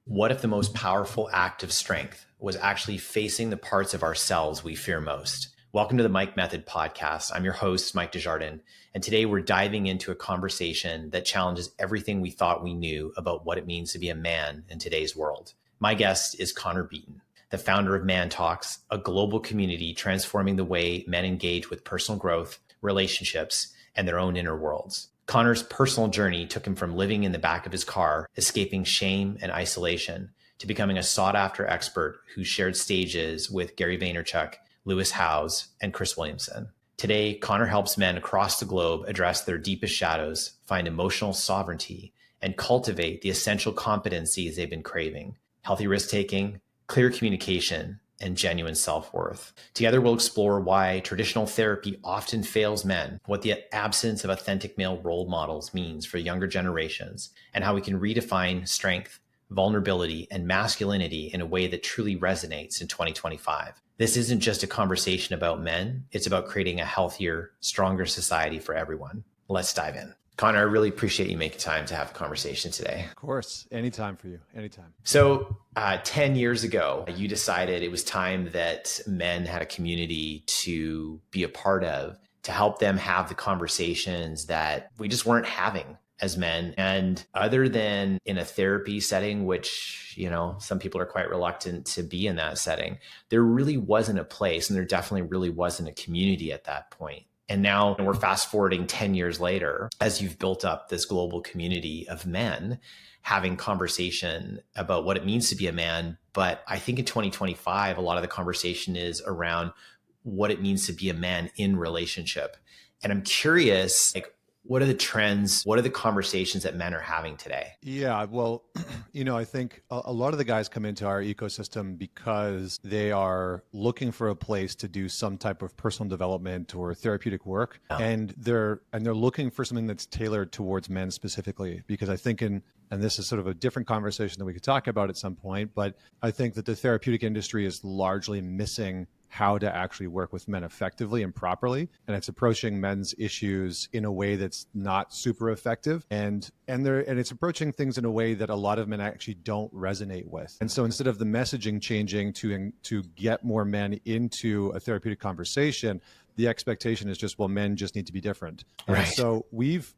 What if the most powerful act of strength was actually facing the parts of ourselves we fear most? Welcome to the Mike Method podcast. I'm your host, Mike Desjardins, and today we're diving into a conversation that challenges everything we thought we knew about what it means to be a man in today's world. My guest is Connor Beaton, the founder of ManTalks, a global community transforming the way men engage with personal growth, relationships, and their own inner worlds. Connor's personal journey took him from living in the back of his car, escaping shame and isolation, to becoming a sought-after expert who shared stages with Gary Vaynerchuk, Lewis Howes, and Chris Williamson. Today, Connor helps men across the globe address their deepest shadows, find emotional sovereignty, and cultivate the essential competencies they've been craving: healthy risk-taking, clear communication, and genuine self-worth. Together, we'll explore why traditional therapy often fails men, what the absence of authentic male role models means for younger generations, and how we can redefine strength, vulnerability, and masculinity in a way that truly resonates in 2025. This isn't just a conversation about men, it's about creating a healthier, stronger society for everyone. Let's dive in. Connor, I really appreciate you making time to have a conversation today. Of course. Anytime for you. Anytime. So 10 years ago, you decided it was time that men had a community to be a part of, to help them have the conversations that we just weren't having as men. And other than in a therapy setting, which, some people are quite reluctant to be in that setting, there really wasn't a place, and there definitely really wasn't a community at that point. And now we're fast forwarding 10 years later, as you've built up this global community of men having conversation about what it means to be a man. But I think in 2025, a lot of the conversation is around what it means to be a man in relationship. And I'm curious, what are the trends? What are the conversations that men are having today? Yeah, well, I think a lot of the guys come into our ecosystem because they are looking for a place to do some type of personal development or therapeutic work. Yeah. And they're looking for something that's tailored towards men specifically, because I think and this is sort of a different conversation that we could talk about at some point, but I think that the therapeutic industry is largely missing how to actually work with men effectively and properly. And it's approaching men's issues in a way that's not super effective. And it's approaching things in a way that a lot of men actually don't resonate with. And so instead of the messaging changing to get more men into a therapeutic conversation, the expectation is just, well, men just need to be different. Right. And so we've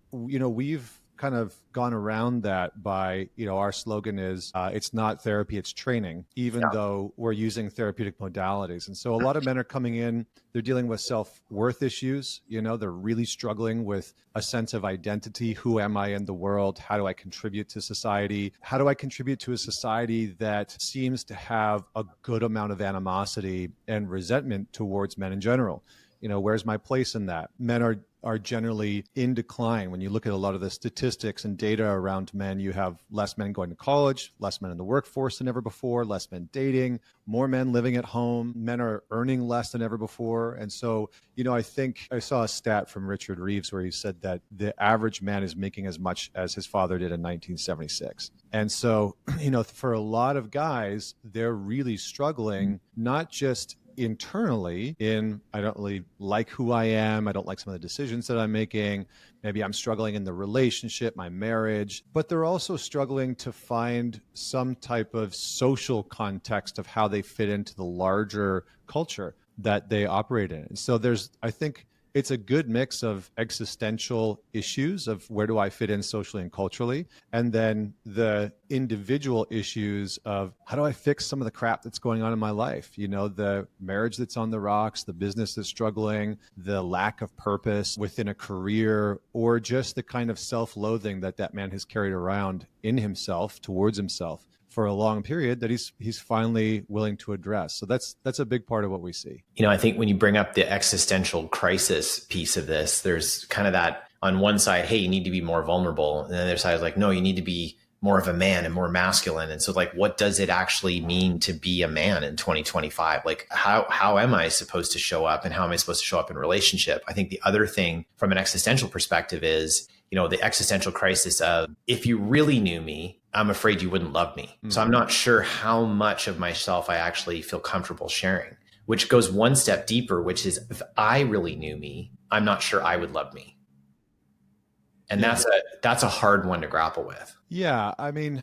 kind of gone around that by, our slogan is, it's not therapy, it's training, even though we're using therapeutic modalities. And so a lot of men are coming in, they're dealing with self-worth issues. They're really struggling with a sense of identity. Who am I in the world? How do I contribute to society? How do I contribute to a society that seems to have a good amount of animosity and resentment towards men in general? Where's my place in that? Men are generally in decline. When you look at a lot of the statistics and data around men, you have less men going to college, less men in the workforce than ever before, less men dating, more men living at home. Men are earning less than ever before. And so, I think I saw a stat from Richard Reeves where he said that the average man is making as much as his father did in 1976. And so, for a lot of guys, they're really struggling, not just internally I don't really like who I am. I don't like some of the decisions that I'm making. Maybe I'm struggling in the relationship, my marriage, but they're also struggling to find some type of social context of how they fit into the larger culture that they operate in. And so I think it's a good mix of existential issues of where do I fit in socially and culturally, and then the individual issues of how do I fix some of the crap that's going on in my life? The marriage that's on the rocks, the business that's struggling, the lack of purpose within a career, or just the kind of self-loathing that man has carried around in himself towards himself for a long period that he's finally willing to address. So that's a big part of what we see. I think when you bring up the existential crisis piece of this, there's kind of that on one side, hey, you need to be more vulnerable. And the other side is like, no, you need to be more of a man and more masculine. And so what does it actually mean to be a man in 2025? How am I supposed to show up, and how am I supposed to show up in relationship? I think the other thing from an existential perspective is, the existential crisis of, if you really knew me, I'm afraid you wouldn't love me. Mm-hmm. So I'm not sure how much of myself I actually feel comfortable sharing, which goes one step deeper, which is, if I really knew me, I'm not sure I would love me. And Yeah. that's a hard one to grapple with. Yeah, I mean,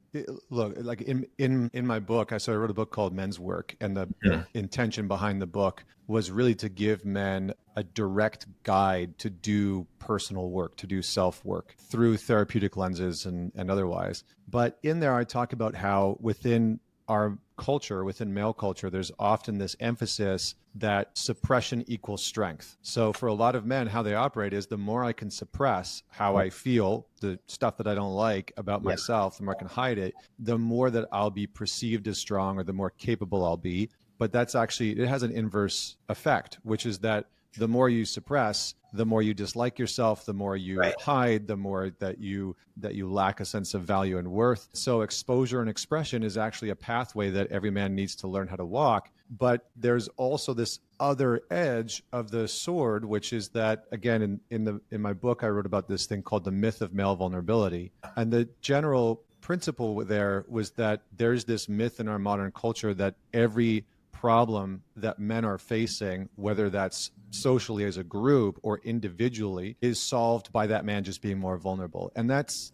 look, like in my book, I wrote a book called Men's Work, and the Mhm. intention behind the book was really to give men a direct guide to do personal work, to do self work through therapeutic lenses and otherwise. But in there, I talk about how within our culture, within male culture, there's often this emphasis that suppression equals strength. So for a lot of men, how they operate is the more I can suppress how I feel, the stuff that I don't like about Yeah. myself, the more I can hide it, the more that I'll be perceived as strong or the more capable I'll be. But that's actually, it has an inverse effect, which is that the more you suppress, the more you dislike yourself, the more you Right. hide, the more that you lack a sense of value and worth. So exposure and expression is actually a pathway that every man needs to learn how to walk. But there's also this other edge of the sword, which is that, again, in my book, I wrote about this thing called the myth of male vulnerability. And the general principle there was that there's this myth in our modern culture that every problem that men are facing, whether that's socially as a group or individually, is solved by that man just being more vulnerable. And that's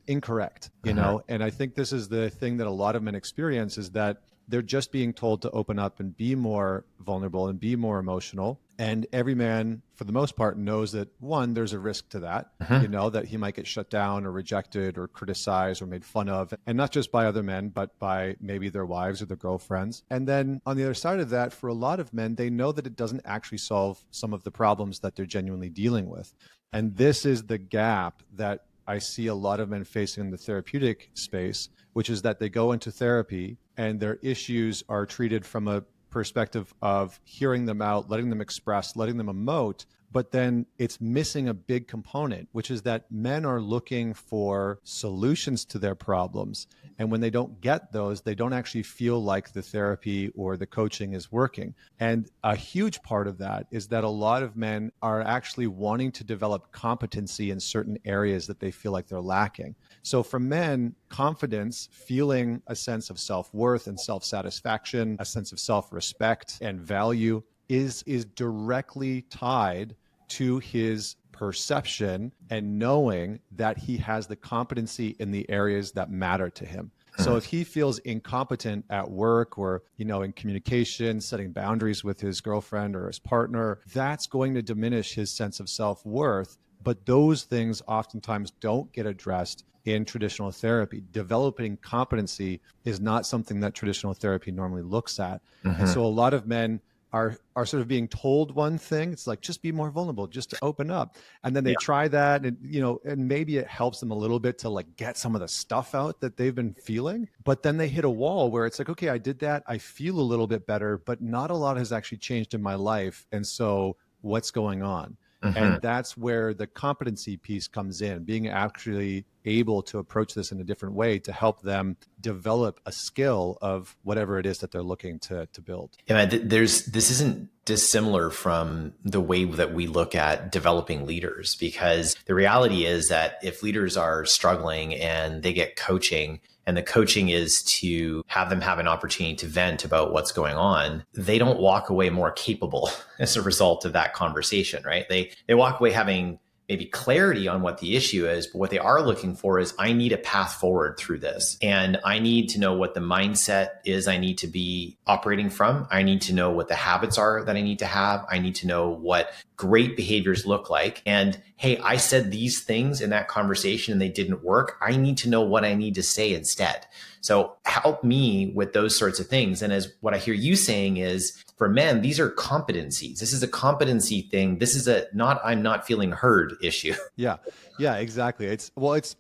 incorrect, you Mhm. know? And I think this is the thing that a lot of men experience, is that they're just being told to open up and be more vulnerable and be more emotional. And every man, for the most part, knows that, one, there's a risk to that, Mhm. that he might get shut down or rejected or criticized or made fun of, and not just by other men, but by maybe their wives or their girlfriends. And then on the other side of that, for a lot of men, they know that it doesn't actually solve some of the problems that they're genuinely dealing with. And this is the gap that I see a lot of men facing in the therapeutic space, which is that they go into therapy and their issues are treated from a perspective of hearing them out, letting them express, letting them emote. But then it's missing a big component, which is that men are looking for solutions to their problems. And when they don't get those, they don't actually feel like the therapy or the coaching is working. And a huge part of that is that a lot of men are actually wanting to develop competency in certain areas that they feel like they're lacking. So for men, confidence, feeling a sense of self-worth and self-satisfaction, a sense of self-respect and value is directly tied to his perception and knowing that he has the competency in the areas that matter to him. So if he feels incompetent at work or, in communication, setting boundaries with his girlfriend or his partner, that's going to diminish his sense of self-worth. But those things oftentimes don't get addressed in traditional therapy. Developing competency is not something that traditional therapy normally looks at. And Mhm. so a lot of men are sort of being told one thing. It's like, just be more vulnerable, just to open up. And then they Yeah. try that, and and maybe it helps them a little bit to like get some of the stuff out that they've been feeling. But then they hit a wall where it's like, okay, I did that. I feel a little bit better, but not a lot has actually changed in my life. And so what's going on? Mhm. And that's where the competency piece comes in, being actually able to approach this in a different way to help them develop a skill of whatever it is that they're looking to build. Yeah, this isn't dissimilar from the way that we look at developing leaders, because the reality is that if leaders are struggling and they get coaching, and the coaching is to have them have an opportunity to vent about what's going on, they don't walk away more capable as a result of that conversation, right? They walk away having maybe clarity on what the issue is, but what they are looking for is, I need a path forward through this. And I need to know what the mindset is I need to be operating from. I need to know what the habits are that I need to have. I need to know what great behaviors look like. And hey, I said these things in that conversation and they didn't work. I need to know what I need to say instead. So help me with those sorts of things. And as what I hear you saying is, for men, these are competencies. This is a competency thing. This is a not, I'm not feeling heard issue. Yeah. Yeah, exactly. It's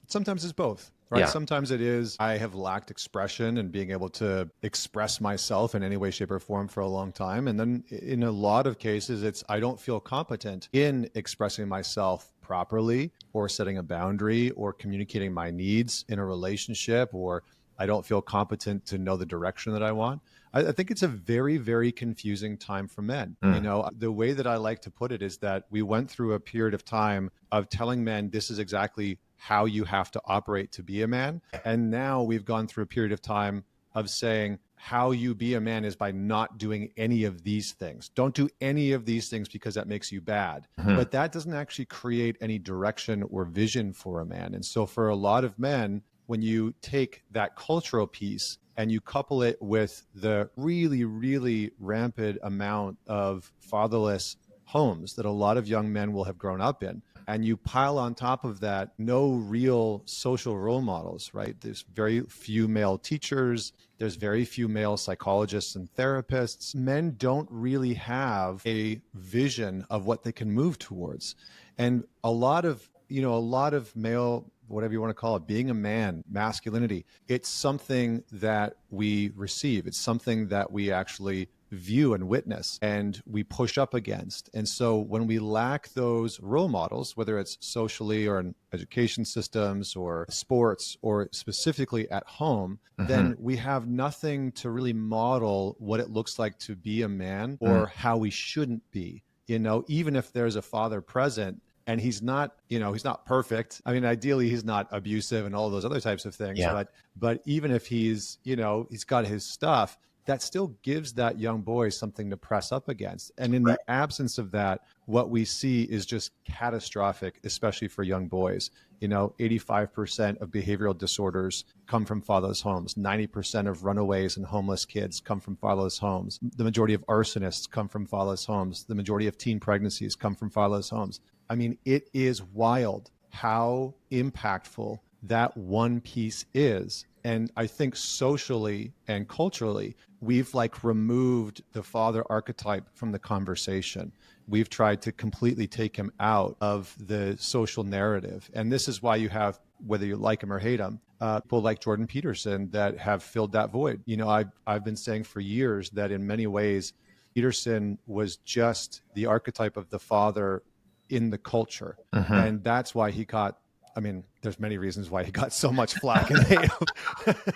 sometimes it's both, right? Yeah. Sometimes it is, I have lacked expression and being able to express myself in any way, shape, or form for a long time. And then in a lot of cases, it's, I don't feel competent in expressing myself properly or setting a boundary or communicating my needs in a relationship, or I don't feel competent to know the direction that I want. I think it's a very, very confusing time for men. Mm. The way that I like to put it is that we went through a period of time of telling men this is exactly how you have to operate to be a man. And now we've gone through a period of time of saying how you be a man is by not doing any of these things. Don't do any of these things because that makes you bad. But that doesn't actually create any direction or vision for a man. And so for a lot of men, when you take that cultural piece and you couple it with the really, really rampant amount of fatherless homes that a lot of young men will have grown up in, and you pile on top of that no real social role models, right? There's very few male teachers. There's very few male psychologists and therapists. Men don't really have a vision of what they can move towards. And a lot of male, whatever you want to call it, being a man, masculinity, it's something that we receive. It's something that we actually view and witness and we push up against. And so when we lack those role models, whether it's socially or in education systems or sports or specifically at home, then we have nothing to really model what it looks like to be a man or how we shouldn't be. Even if there's a father present, and he's not perfect. I mean, ideally, he's not abusive and all those other types of things. Yeah. But even if he's got his stuff, that still gives that young boy something to press up against. And in the absence of that, what we see is just catastrophic, especially for young boys. 85% of behavioral disorders come from fatherless homes. 90% of runaways and homeless kids come from fatherless homes. The majority of arsonists come from fatherless homes. The majority of teen pregnancies come from fatherless homes. I mean, it is wild how impactful that one piece is. And I think socially and culturally, we've removed the father archetype from the conversation. We've tried to completely take him out of the social narrative. And this is why you have, whether you like him or hate him, people like Jordan Peterson that have filled that void. I've been saying for years that in many ways, Peterson was just the archetype of the father in the culture. And that's why he got, there's many reasons why he got so much flack and hate.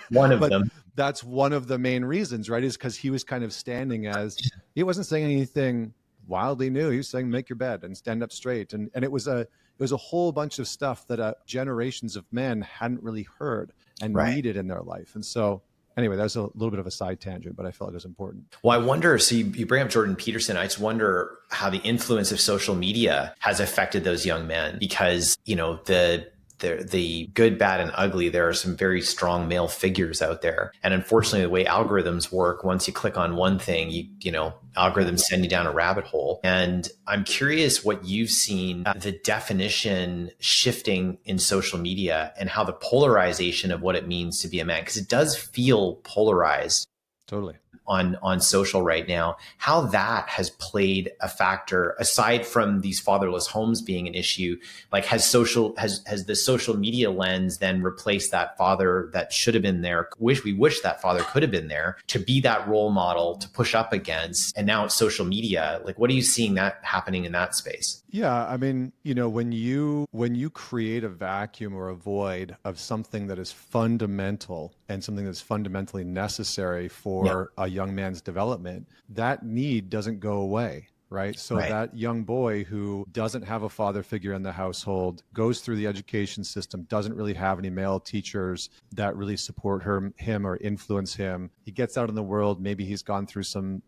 One of them. That's one of the main reasons, right? Is because he was kind of standing as, he wasn't saying anything wildly new. He was saying, make your bed and stand up straight. And it was a whole bunch of stuff that generations of men hadn't really heard and needed in their life. And so anyway, that was a little bit of a side tangent, but I felt it was important. Well, I wonder, so you bring up Jordan Peterson. I just wonder how the influence of social media has affected those young men, because, the good, bad, and ugly, there are some very strong male figures out there. And unfortunately, the way algorithms work, once you click on one thing, algorithms send you down a rabbit hole. And I'm curious what you've seen, the definition shifting in social media and how the polarization of what it means to be a man, because it does feel polarized. Totally. On social right now, how that has played a factor aside from these fatherless homes being an issue. Has the social media lens then replaced that father that should have been there? We wish that father could have been there to be that role model to push up against. And now it's social media. What are you seeing that happening in that space? Yeah, when you create a vacuum or a void of something that is fundamental and something that's fundamentally necessary for a young man's development, that need doesn't go away. Right. So that young boy who doesn't have a father figure in the household, goes through the education system, doesn't really have any male teachers that really support him or influence him. He gets out in the world. Maybe he's gone through some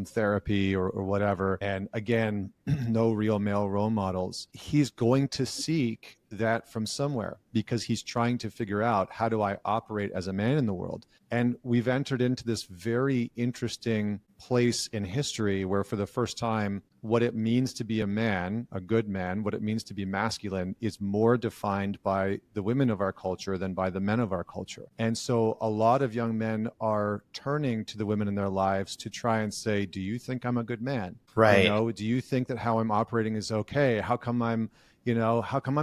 therapy or whatever. And again, no real male role models. He's going to seek that from somewhere because he's trying to figure out, how do I operate as a man in the world? And we've entered into this very interesting place in history where for the first time, what it means to be a man, a good man, what it means to be masculine is more defined by the women of our culture than by the men of our culture. And so a lot of young men are turning to the women in their lives to try and say, do you think I'm a good man? Right. Do you think that how I'm operating is okay? How come I'm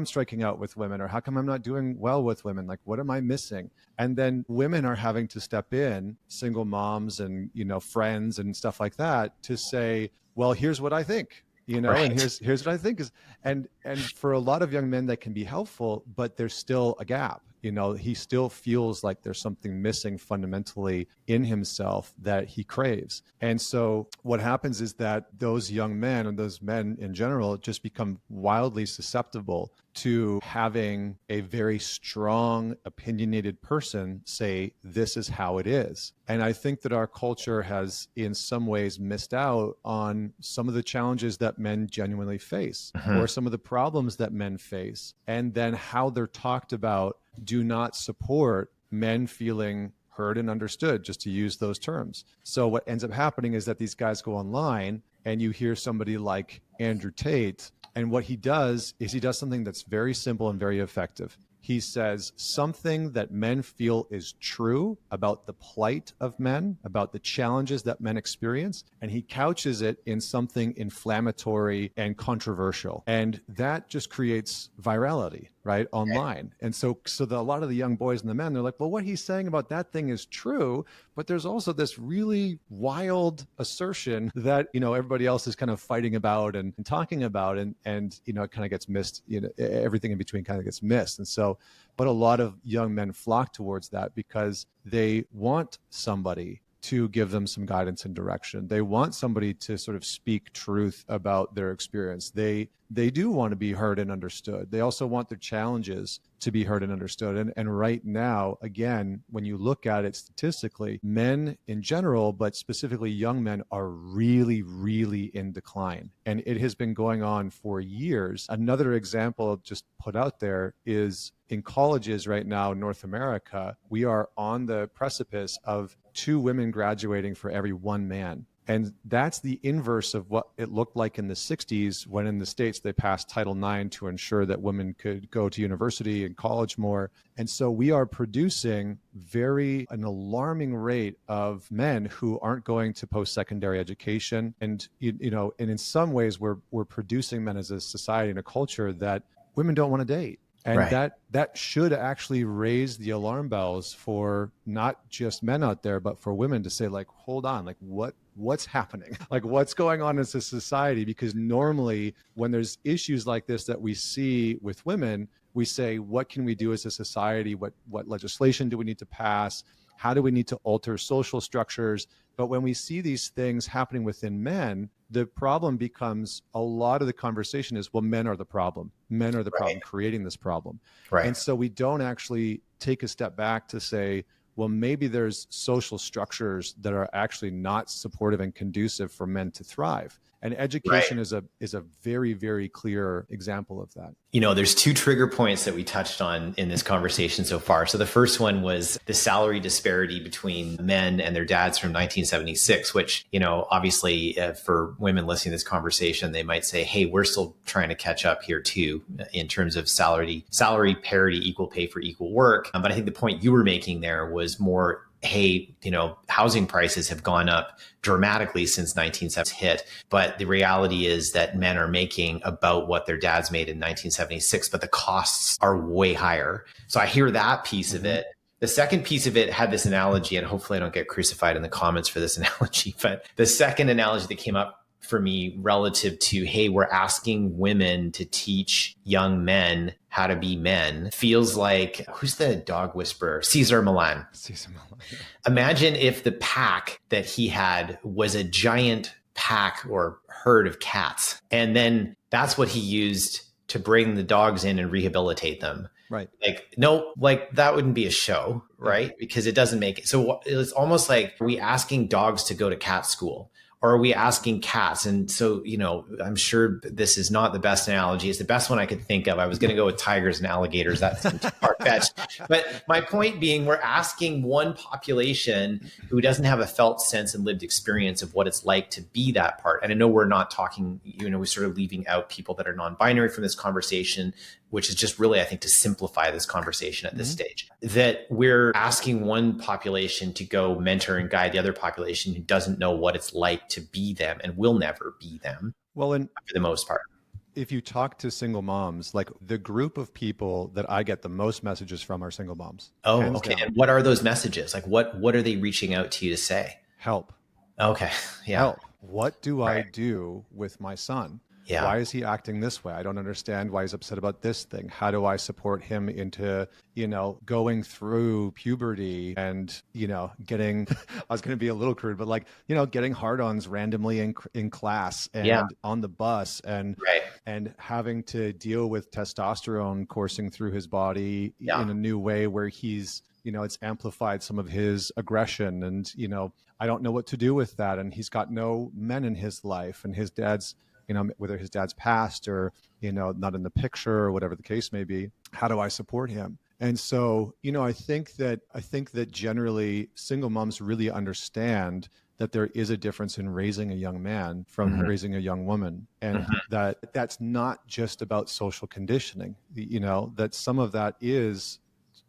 striking out with women, or how come I'm not doing well with women? What am I missing? And then women are having to step in, single moms and, friends and stuff like that, to say, well, here's what I think, and here's what I think is, and for a lot of young men that can be helpful, but there's still a gap. He still feels like there's something missing fundamentally in himself that he craves. And so what happens is that those young men, and those men in general, just become wildly susceptible to having a very strong, opinionated person say, this is how it is. And I think that our culture has in some ways missed out on some of the challenges that men genuinely face, or some of the problems that men face, and then how they're talked about do not support men feeling heard and understood, just to use those terms. So what ends up happening is that these guys go online and you hear somebody like Andrew Tate, and what he does is he does something that's very simple and very effective. He says something that men feel is true about the plight of men, about the challenges that men experience, and he couches it in something inflammatory and controversial. And that just creates virality, right, online. And so a lot of the young boys and the men, they're like, well, what he's saying about that thing is true, but there's also this really wild assertion that, everybody else is kind of fighting about and talking about, and it kind of gets missed, everything in between kind of gets missed. And so, but a lot of young men flock towards that because they want somebody to give them some guidance and direction. They want somebody to sort of speak truth about their experience. They do want to be heard and understood. They also want their challenges to be heard and understood. And right now, again, when you look at it statistically, men in general, but specifically young men, are really, really in decline. And it has been going on for years. Another example just put out there is in colleges right now in North America, we are on the precipice of 2 women graduating for every 1 man. And that's the inverse of what it looked like in the 60s, when in the States they passed Title IX to ensure that women could go to university and college more. And so we are producing an alarming rate of men who aren't going to post-secondary education. And, and in some ways we're producing men as a society and a culture that women don't want to date. And that should actually raise the alarm bells for not just men out there, but for women to say, like, hold on, like what's happening? Like, what's going on as a society? Because normally when there's issues like this that we see with women, we say, what can we do as a society? What legislation do we need to pass? How do we need to alter social structures? But when we see these things happening within men, the problem becomes, a lot of the conversation is, well, men are the problem. Men are the problem creating this problem. And so we don't actually take a step back to say, well, maybe there's social structures that are actually not supportive and conducive for men to thrive. And education is a very, very clear example of that. There's 2 trigger points that we touched on in this conversation so far. So the first one was the salary disparity between men and their dads from 1976, which, obviously for women listening to this conversation, they might say, hey, we're still trying to catch up here too, in terms of salary parity, equal pay for equal work. But I think the point you were making there was more, hey, housing prices have gone up dramatically since 1970 hit. But the reality is that men are making about what their dads made in 1976, but the costs are way higher. So I hear that piece of it. The second piece of it had this analogy, and hopefully I don't get crucified in the comments for this analogy, but the second analogy that came up for me relative to, hey, we're asking women to teach young men how to be men, feels like, who's the dog whisperer? Cesar Millan. Yeah. Imagine if the pack that he had was a giant pack or herd of cats. And then that's what he used to bring the dogs in and rehabilitate them. Right. That wouldn't be a show, right? Because it doesn't make it. So it's almost like, are we asking dogs to go to cat school? Or are we asking cats? And so, I'm sure this is not the best analogy. It's the best one I could think of. I was going to go with tigers and alligators. That's far-fetched. But my point being, we're asking one population who doesn't have a felt sense and lived experience of what it's like to be that part. And I know we're not talking, we're sort of leaving out people that are non-binary from this conversation, which is just really, I think, to simplify this conversation at this stage, that we're asking one population to go mentor and guide the other population who doesn't know what it's like to be them and will never be them. Well, and for the most part, if you talk to single moms, like, the group of people that I get the most messages from are single moms. Oh, okay. Down. And what are those messages? Like, what are they reaching out to you to say? Help. Okay. Yeah. Help. What do I do with my son? Yeah. Why is he acting this way? I don't understand why he's upset about this thing. How do I support him into, going through puberty and, getting, I was going to be a little crude, but like, getting hard-ons randomly in class Yeah. and on the bus Right. and having to deal with testosterone coursing through his body Yeah. in a new way where he's, it's amplified some of his aggression and, I don't know what to do with that. And he's got no men in his life, and his dad's, whether his dad's passed or, not in the picture or whatever the case may be, how do I support him? And so, I think that generally single moms really understand that there is a difference in raising a young man from raising a young woman, and that's not just about social conditioning, that some of that is,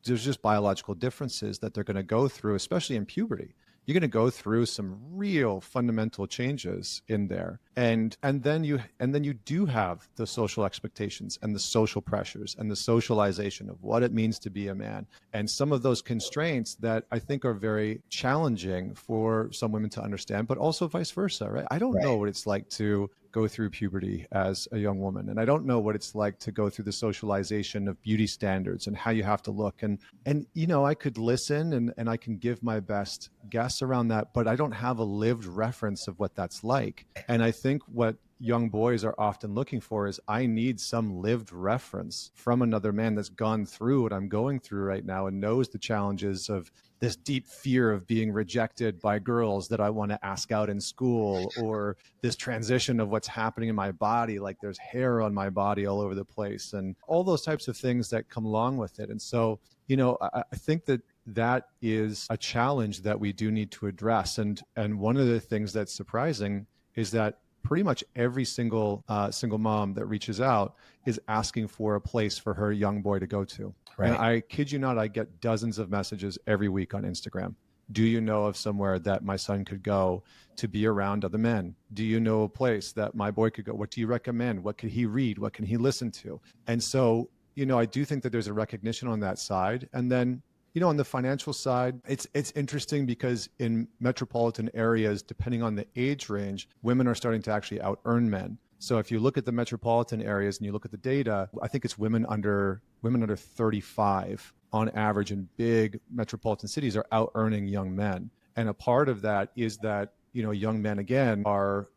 there's just biological differences that they're going to go through, especially in puberty. You're going to go through some real fundamental changes in there. And then you do have the social expectations and the social pressures and the socialization of what it means to be a man. And some of those constraints that I think are very challenging for some women to understand, but also vice versa, right? I don't know what it's like to go through puberty as a young woman. And I don't know what it's like to go through the socialization of beauty standards and how you have to look. And I could listen and I can give my best guess around that, but I don't have a lived reference of what that's like. And I think what young boys are often looking for is, I need some lived reference from another man that's gone through what I'm going through right now and knows the challenges of this deep fear of being rejected by girls that I want to ask out in school, or this transition of what's happening in my body, like there's hair on my body all over the place, and all those types of things that come along with it. And so, I think that is a challenge that we do need to address. And one of the things that's surprising is that pretty much every single mom that reaches out is asking for a place for her young boy to go to. Right. And I kid you not, I get dozens of messages every week on Instagram. Do you know of somewhere that my son could go to be around other men? Do you know a place that my boy could go? What do you recommend? What could he read? What can he listen to? And so, I do think that there's a recognition on that side. And then, on the financial side, it's interesting because in metropolitan areas, depending on the age range, women are starting to actually out earn men. So if you look at the metropolitan areas and you look at the data, I think it's women under 35 on average in big metropolitan cities are out earning young men. And a part of that is that, young men, again, are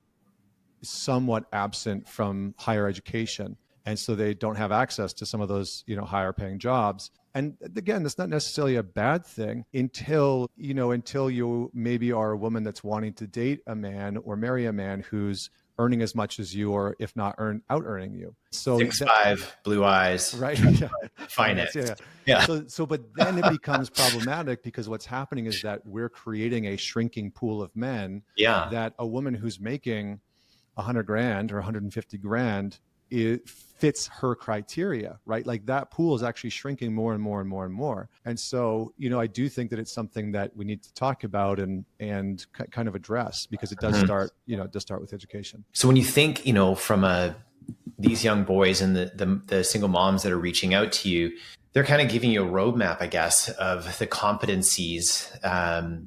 somewhat absent from higher education. And so they don't have access to some of those, higher paying jobs. And again, that's not necessarily a bad thing until you maybe are a woman that's wanting to date a man or marry a man who's earning as much as you, or if not out earning you. So 6'5", blue eyes, right? Yeah. finance. Yeah. So, but then it becomes problematic because what's happening is that we're creating a shrinking pool of men. Yeah. That a woman who's making $100,000 or 150 grand, it fits her criteria, right? Like that pool is actually shrinking more and more and more and more. And so, I do think that it's something that we need to talk about and kind of address, because it does start with education. So when you think, from these young boys and the single moms that are reaching out to you, they're kind of giving you a roadmap, I guess, of the competencies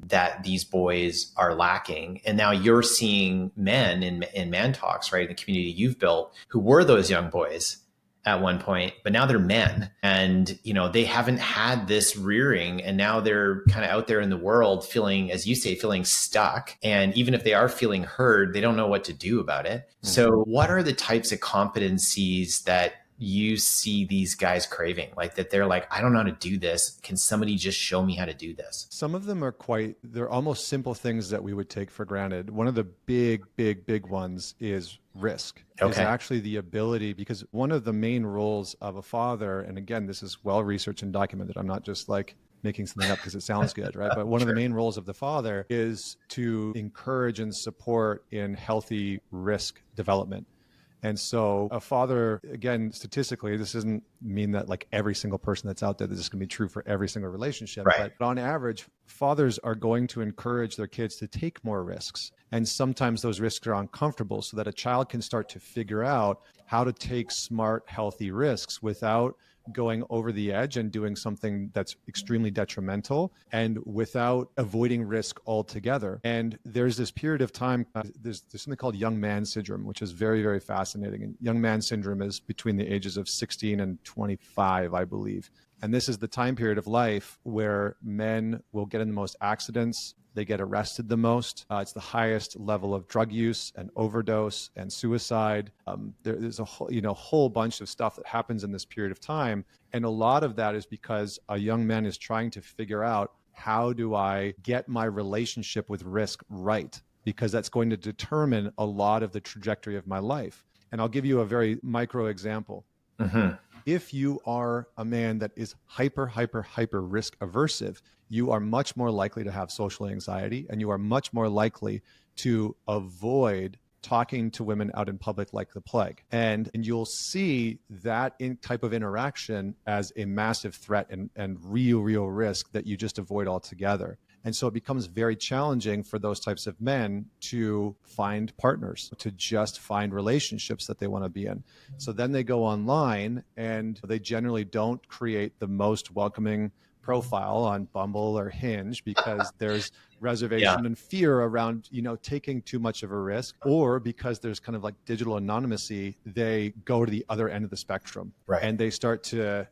that these boys are lacking. And now you're seeing men in ManTalks, right, in the community you've built, who were those young boys at one point, but now they're men, and they haven't had this rearing, and now they're kind of out there in the world feeling, as you say, feeling stuck. And even if they are feeling heard, they don't know what to do about it. Mm-hmm. So what are the types of competencies that you see these guys craving, like that they're like, I don't know how to do this. Can somebody just show me how to do this? Some of them are they're almost simple things that we would take for granted. One of the big ones is risk. Okay. Is actually the ability, because one of the main roles of a father, and again, this is well researched and documented, I'm not just like making something up because it sounds good, right? But one of the main roles of the father is to encourage and support in healthy risk development. And so a father, again, statistically, this doesn't mean that like every single person that's out there, this is going to be true for every single relationship. Right. But on average, fathers are going to encourage their kids to take more risks. And sometimes those risks are uncomfortable, so that a child can start to figure out how to take smart, healthy risks without going over the edge and doing something that's extremely detrimental, and without avoiding risk altogether. And there's this period of time, there's something called young man syndrome, which is very, very fascinating. And young man syndrome is between the ages of 16 and 25, I believe. And this is the time period of life where men will get in the most accidents. They get arrested the most. It's the highest level of drug use and overdose and suicide. There's a whole bunch of stuff that happens in this period of time. And a lot of that is because a young man is trying to figure out, how do I get my relationship with risk right? Because that's going to determine a lot of the trajectory of my life. And I'll give you a very micro example. Mm-hmm. If you are a man that is hyper risk aversive, you are much more likely to have social anxiety, and you are much more likely to avoid talking to women out in public like the plague. And you'll see that type of interaction as a massive threat and real risk that you just avoid altogether. And so it becomes very challenging for those types of men to find partners, to just find relationships that they want to be in. So then they go online, and they generally don't create the most welcoming profile on Bumble or Hinge, because there's reservation and fear around, taking too much of a risk, or because there's kind of like digital anonymity, they go to the other end of the spectrum. Right. And they start to,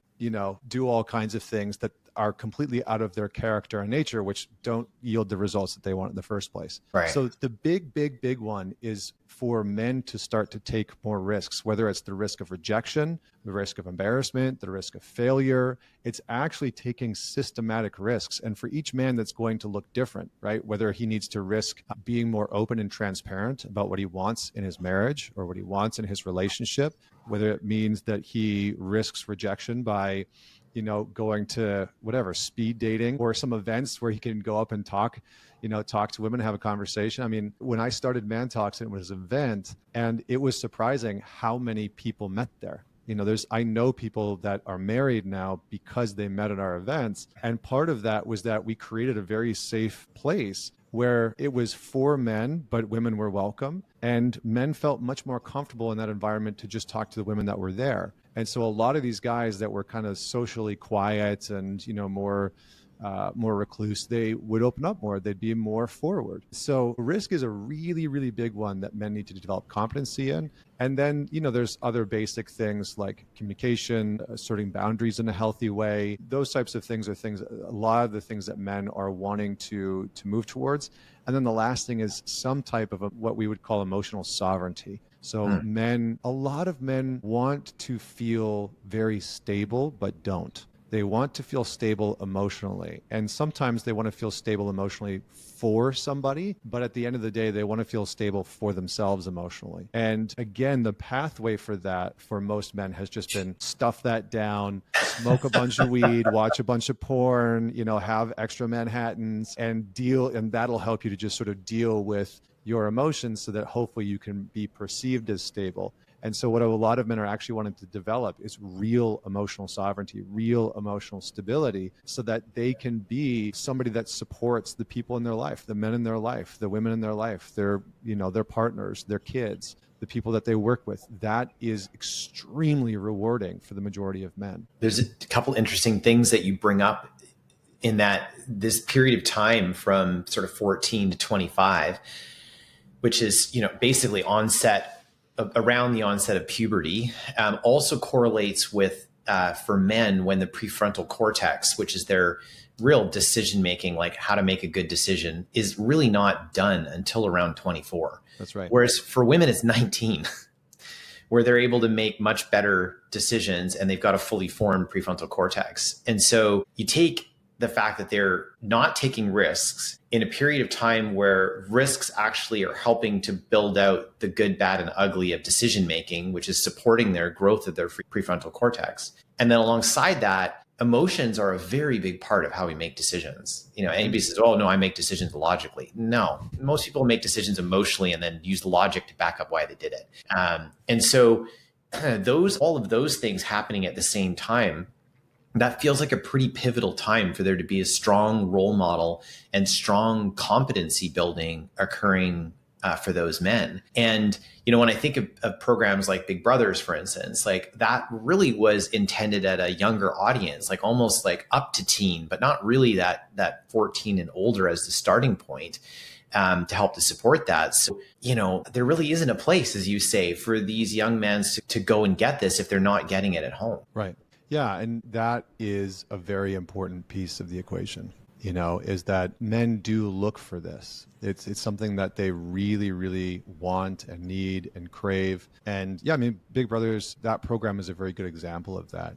do all kinds of things that are completely out of their character and nature, which don't yield the results that they want in the first place. Right. So the big one is for men to start to take more risks, whether it's the risk of rejection, the risk of embarrassment, the risk of failure. It's actually taking systematic risks. And for each man, that's going to look different, right? Whether he needs to risk being more open and transparent about what he wants in his marriage or what he wants in his relationship, whether it means that he risks rejection by going to whatever, speed dating or some events where he can go up and talk to women, have a conversation. I mean, when I started ManTalks, it was an event, and it was surprising how many people met there. I know people that are married now because they met at our events. And part of that was that we created a very safe place where it was for men, but women were welcome. And men felt much more comfortable in that environment to just talk to the women that were there. And so a lot of these guys that were kind of socially quiet and, more recluse, they would open up more. They'd be more forward. So risk is a really big one that men need to develop competency in. And then, there's other basic things like communication, asserting boundaries in a healthy way. Those types of things are a lot of the things that men are wanting to move towards. And then the last thing is some type of what we would call emotional sovereignty. So a lot of men want to feel very stable, but don't. They want to feel stable emotionally. And sometimes they want to feel stable emotionally for somebody, but at the end of the day, they want to feel stable for themselves emotionally. And again, the pathway for that for most men has just been stuff that down, smoke a bunch of weed, watch a bunch of porn, have extra Manhattans and that'll help you to just sort of deal with your emotions so that hopefully you can be perceived as stable. And so what a lot of men are actually wanting to develop is real emotional sovereignty, real emotional stability, so that they can be somebody that supports the people in their life, the men in their life, the women in their life, their partners, their kids, the people that they work with. That is extremely rewarding for the majority of men. There's a couple interesting things that you bring up in that this period of time from sort of 14 to 25, which is, basically around the onset of puberty, also correlates with, for men, when the prefrontal cortex, which is their real decision-making, like how to make a good decision, is really not done until around 24. That's right. Whereas for women, it's 19, where they're able to make much better decisions and they've got a fully formed prefrontal cortex. And so you take the fact that they're not taking risks in a period of time where risks actually are helping to build out the good, bad, and ugly of decision making, which is supporting their growth of their prefrontal cortex. And then alongside that, emotions are a very big part of how we make decisions. Anybody says, "Oh no, I make decisions logically." No, most people make decisions emotionally and then use logic to back up why they did it. And so all of those things happening at the same time, that feels like a pretty pivotal time for there to be a strong role model and strong competency building occurring for those men. And, when I think of programs like Big Brothers, for instance, like that really was intended at a younger audience, like almost like up to teen, but not really that 14 and older as the starting point. To help to support that. So, there really isn't a place, as you say, for these young men to go and get this if they're not getting it at home. Right. Yeah. And that is a very important piece of the equation, is that men do look for this. It's something that they really, really want and need and crave. And yeah, I mean, Big Brothers, that program is a very good example of that,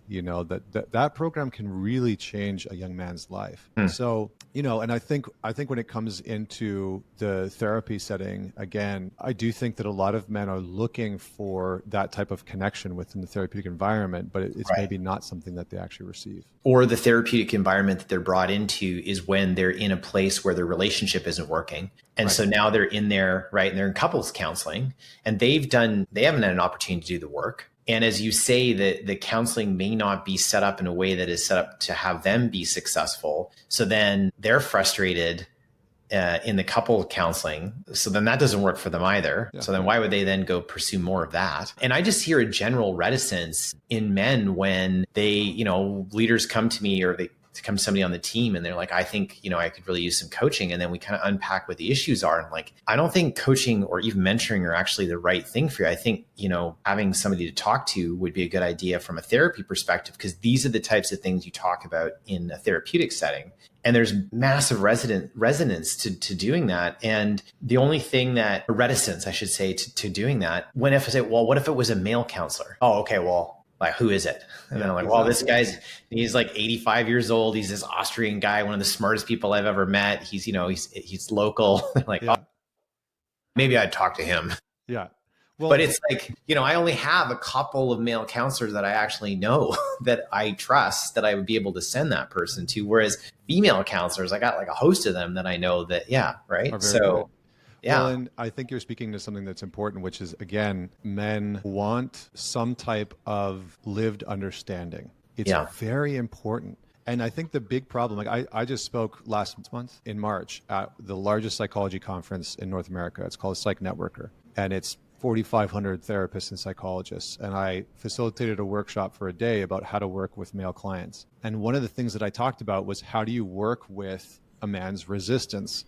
that program can really change a young man's life. So, and I think when it comes into the therapy setting, again, I do think that a lot of men are looking for that type of connection within the therapeutic environment, but it's maybe not something that they actually receive. Or the therapeutic environment that they're brought into is when they're in a place where their relationship isn't working. And so now they're in there, right? And they're in couples counseling, and they haven't had an opportunity to do the work. And as you say, the counseling may not be set up in a way that is set up to have them be successful. So then they're frustrated in the couple counseling. So then that doesn't work for them either. Yeah. So then why would they then go pursue more of that? And I just hear a general reticence in men when they, leaders come to me, or they come to somebody on the team and they're like, I think, I could really use some coaching. And then we kind of unpack what the issues are. And like, I don't think coaching or even mentoring are actually the right thing for you. I think, having somebody to talk to would be a good idea from a therapy perspective, because these are the types of things you talk about in a therapeutic setting. And there's massive resonance to doing that. And the only thing reticence, I should say, to doing that, when if I say, well, what if it was a male counselor? Oh, okay, well, like, who is it? And then I'm like, well, this he's like 85 years old. He's this Austrian guy, one of the smartest people I've ever met. He's, he's local. Like, oh, maybe I'd talk to him. Yeah. Well, but it's like, I only have a couple of male counselors that I actually know that I trust, that I would be able to send that person to. Whereas female counselors, I got like a host of them that I know that, right. So, good. Yeah. Well, and I think you're speaking to something that's important, which is, again, men want some type of lived understanding. It's very important. And I think the big problem, like I just spoke last month in March at the largest psychology conference in North America. It's called Psych Networker. And it's 4,500 therapists and psychologists. And I facilitated a workshop for a day about how to work with male clients. And one of the things that I talked about was, how do you work with a man's resistance?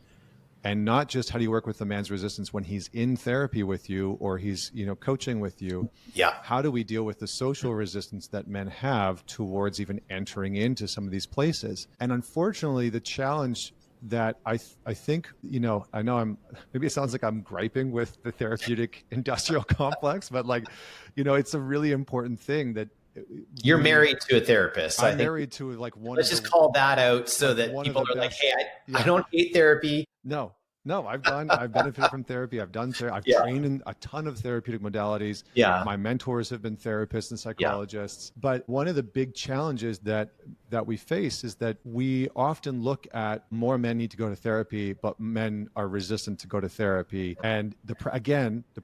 And not just how do you work with a man's resistance when he's in therapy with you or he's, coaching with you. Yeah. How do we deal with the social resistance that men have towards even entering into some of these places? And unfortunately, the challenge that I think, I know maybe it sounds like I'm griping with the therapeutic industrial complex, but it's a really important thing that you're married to a therapist. I'm married to one. Let's just call that out so that people are like, hey, I don't hate therapy. No, I've benefited from therapy. I've done therapy. I've trained in a ton of therapeutic modalities. Yeah. My mentors have been therapists and psychologists. Yeah. But one of the big challenges that we face is that we often look at more men need to go to therapy, but men are resistant to go to therapy. And the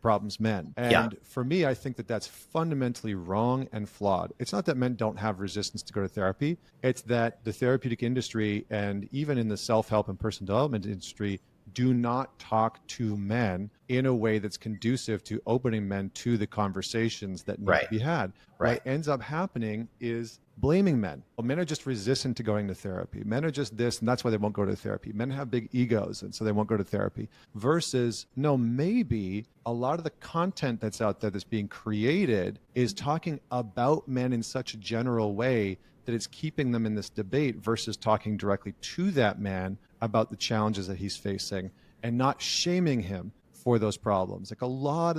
problem's men. And for me, I think that that's fundamentally wrong and flawed. It's not that men don't have resistance to go to therapy. It's that the therapeutic industry, and even in the self-help and personal development industry, do not talk to men in a way that's conducive to opening men to the conversations that need to be had. What ends up happening is blaming men. Well, men are just resistant to going to therapy. Men are just this, and that's why they won't go to therapy. Men have big egos, and so they won't go to therapy. Versus, no, maybe a lot of the content that's out there that's being created is talking about men in such a general way that it's keeping them in this debate versus talking directly to that man about the challenges that he's facing and not shaming him for those problems. Like a lot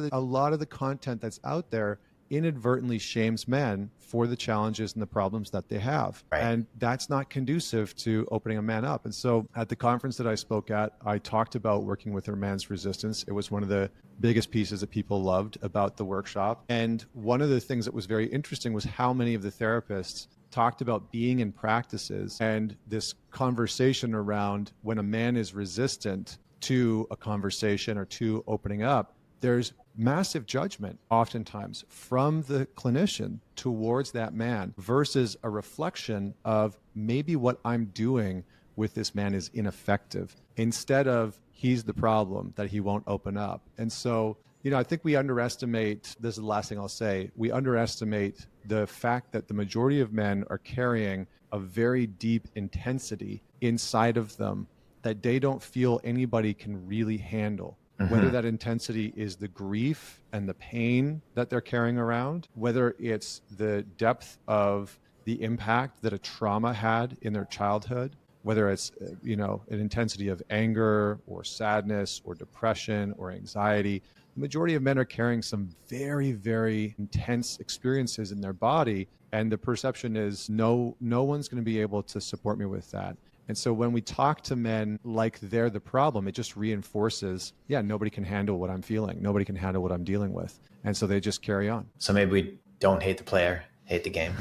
of the content that's out there inadvertently shames men for the challenges and the problems that they have. Right. And that's not conducive to opening a man up. And so at the conference that I spoke at, I talked about working with a man's resistance. It was one of the biggest pieces that people loved about the workshop. And one of the things that was very interesting was how many of the therapists talked about being in practices and this conversation around when a man is resistant to a conversation or to opening up, there's massive judgment oftentimes from the clinician towards that man versus a reflection of maybe what I'm doing with this man is ineffective. Instead of he's the problem, that he won't open up. And so, I think we underestimate, this is the last thing I'll say, we underestimate the fact that the majority of men are carrying a very deep intensity inside of them that they don't feel anybody can really handle. Whether that intensity is the grief and the pain that they're carrying around, whether it's the depth of the impact that a trauma had in their childhood, whether it's, an intensity of anger or sadness or depression or anxiety. The majority of men are carrying some very, very intense experiences in their body. And the perception is no one's going to be able to support me with that. And so when we talk to men like they're the problem, it just reinforces, nobody can handle what I'm feeling. Nobody can handle what I'm dealing with. And so they just carry on. So maybe we don't hate the player, hate the game.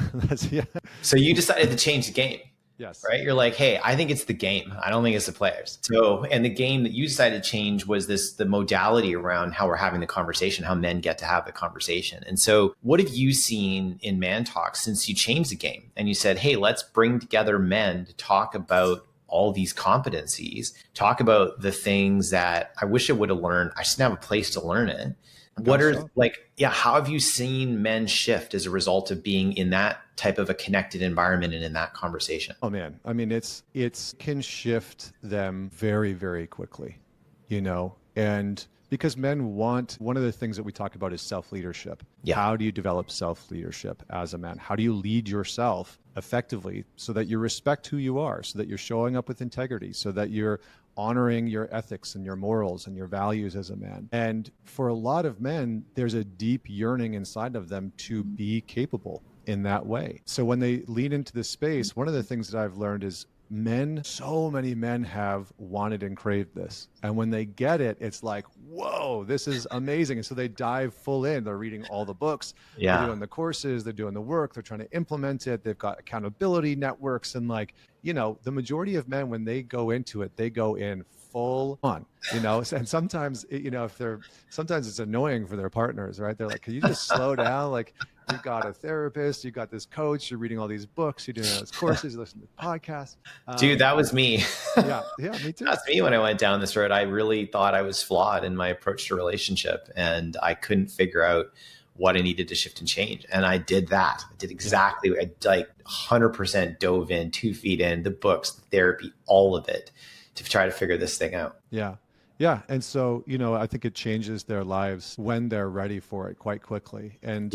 Yeah. So you decided to change the game. Yes. Right. You're like, hey, I think it's the game. I don't think it's the players. So, and the game that you decided to change was the modality around how we're having the conversation, how men get to have the conversation. And so what have you seen in ManTalks since you changed the game and you said, hey, let's bring together men to talk about all these competencies, talk about the things that I wish I would have learned. I just didn't have a place to learn it. What are how have you seen men shift as a result of being in that type of a connected environment and in that conversation? Oh man, I mean, it's can shift them very, very quickly, and because men want, one of the things that we talk about is self-leadership. Yeah. How do you develop self-leadership as a man? How do you lead yourself effectively so that you respect who you are, so that you're showing up with integrity, so that you're honoring your ethics and your morals and your values as a man? And for a lot of men, there's a deep yearning inside of them to be capable in that way. So when they lead into this space, one of the things that I've learned is so many men have wanted and craved this. And when they get it, it's like, whoa, this is amazing. And so they dive full in. They're reading all the books, they're doing the courses, they're doing the work, they're trying to implement it. They've got accountability networks. And the majority of men, when they go into it, they go in full on, and sometimes, sometimes it's annoying for their partners, right? They're like, can you just slow down? Like, you've got a therapist, you've got this coach, you're reading all these books, you're doing all these courses, you listen to podcasts. Dude, that was me. Yeah, me too. That's me when I went down this road. I really thought I was flawed in my approach to relationship and I couldn't figure out what I needed to shift and change. And I did that. I did exactly, I 100% dove in, 2 feet in, the books, the therapy, all of it to try to figure this thing out. Yeah. Yeah. And so, I think it changes their lives when they're ready for it quite quickly. And,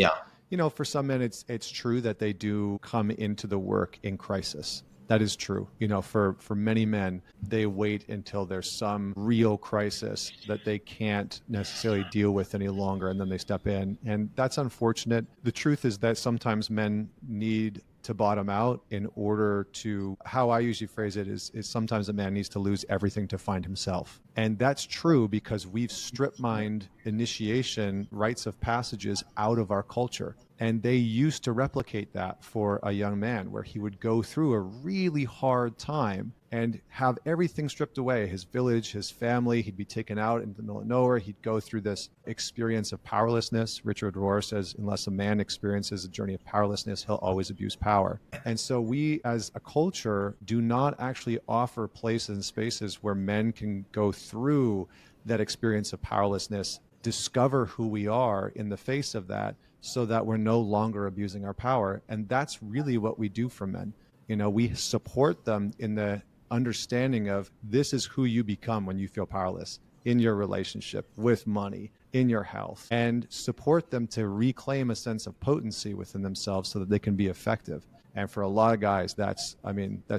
for some men, it's true that they do come into the work in crisis. That is true. For many men, they wait until there's some real crisis that they can't necessarily deal with any longer, and then they step in. And that's unfortunate. The truth is that sometimes men need to bottom out in order to, how I usually phrase it is sometimes a man needs to lose everything to find himself. And that's true because we've strip mined initiation, rites of passages out of our culture. And they used to replicate that for a young man where he would go through a really hard time and have everything stripped away, his village, his family. He'd be taken out into the middle of nowhere. He'd go through this experience of powerlessness. Richard Rohr says, unless a man experiences a journey of powerlessness, he'll always abuse power. And so we as a culture do not actually offer places and spaces where men can go through that experience of powerlessness, discover who we are in the face of that, so that we're no longer abusing our power. And that's really what we do for men. We support them in the understanding of this is who you become when you feel powerless in your relationship, with money, in your health, and support them to reclaim a sense of potency within themselves so that they can be effective. And for a lot of guys, that's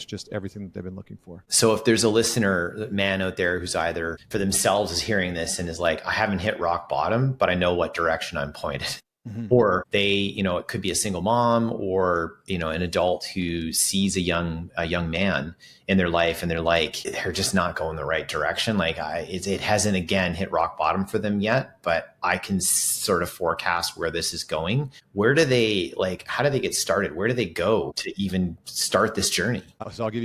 just everything that they've been looking for. So if there's a listener, man out there who's either for themselves is hearing this and is like, I haven't hit rock bottom, but I know what direction I'm pointed. Mm-hmm. Or they, it could be a single mom or, an adult who sees a young man in their life and they're like, they're just not going the right direction. Like it hasn't again hit rock bottom for them yet, but I can sort of forecast where this is going. Where do they how do they get started? Where do they go to even start this journey? So I'll give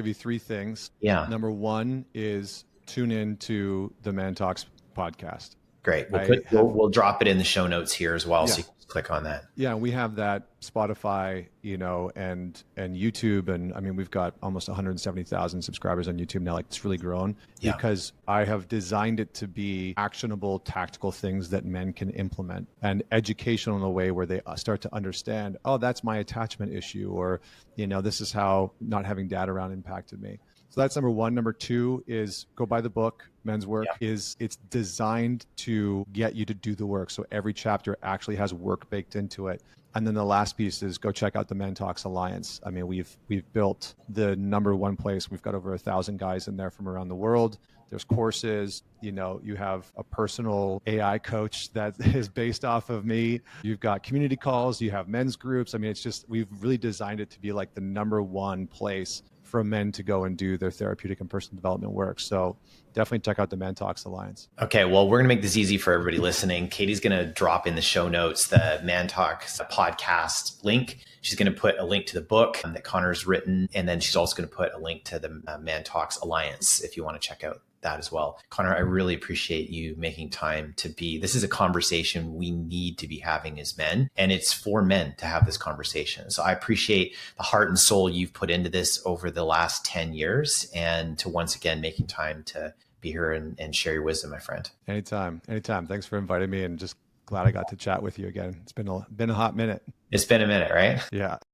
you 3 things. Yeah. Number 1 is tune in to the ManTalks podcast. Great. We'll I have, we'll drop it in the show notes here as well, so yeah. you can just click on that. Yeah, we have that Spotify, and YouTube, and I mean we've got almost 170,000 subscribers on YouTube now. Like it's really grown Yeah. because I have designed it to be actionable, tactical things that men can implement and educational in a way where they start to understand, oh, that's my attachment issue, or this is how not having dad around impacted me. So that's number one. Number two is go buy the book. Men's Work Yeah. it's designed to get you to do the work. So every chapter actually has work baked into it. And then the last piece is go check out the ManTalks Alliance. I mean, we've built the number one place. We've got over 1,000 guys in there from around the world. There's courses, you have a personal AI coach that is based off of me. You've got community calls, you have men's groups. I mean, it's just, we've really designed it to be like the number one place for men to go and do their therapeutic and personal development work. So definitely check out the ManTalks Alliance. Okay, well, we're going to make this easy for everybody listening. Katie's going to drop in the show notes the ManTalks podcast link. She's going to put a link to the book that Connor's written, and then she's also going to put a link to the ManTalks Alliance if you want to check out that as well. Connor, I really appreciate you making time to be. This is a conversation we need to be having as men, and it's for men to have this conversation. So I appreciate the heart and soul you've put into this over the last 10 years, and to once again making time to be here and share your wisdom, my friend. Anytime. Thanks for inviting me, and just glad I got to chat with you again. It's been a hot minute. It's been a minute, right? Yeah.